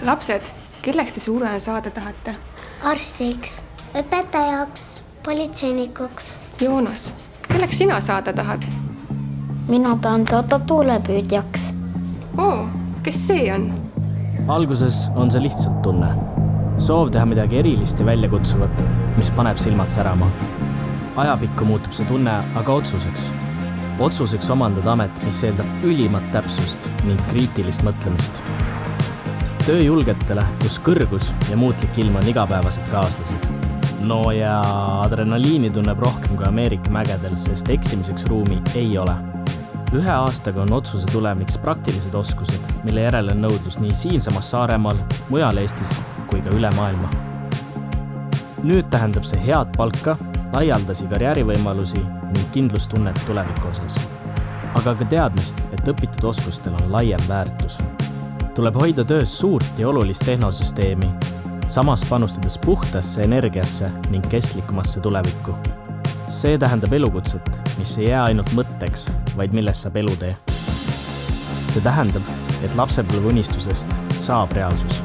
Lapsed, kelleks te suurena saada tahate? Arstiks, õpetajaks, politseinikuks. Joonas, kelleks sina saada tahad? Mina tahan saada tuulepüüdjaks. Oo, kes see on? Alguses on see lihtsalt tunne. Soov teha midagi erilist ja väljakutsuvat, mis paneb silmad särama. Ajapikku muutub see tunne aga otsuseks. Otsuseks omandada amet, mis eeldab ülimat täpsust ning kriitilist mõtlemist. Töö julgetele, kus kõrgus ja muutlik ilm on igapäevased kaaslased. No ja adrenaliini tunneb rohkem kui Ameerika mägedel, sest eksimiseks ruumi ei ole. 1 aastaga on otsuse tulemiks praktilised oskused, mille järele on nõudlus nii siinsamas Saaremaal, mujal Eestis kui ka üle maailma. Nüüd tähendab see head palka, laialdasi karjäärivõimalusi ning kindlustunnet tuleviku osas. Aga ka teadmist, et õpitud oskustel on laiem väärtus. Tuleb hoida töös suurt ja olulist tehnosüsteemi, samas panustades puhtasse energiasse ning kestlikumasse tulevikku. See tähendab elukutset, mis ei jää ainult mõtteks, vaid millest saab elutee. See tähendab, et lapsepõlve unistusest saab reaalsus.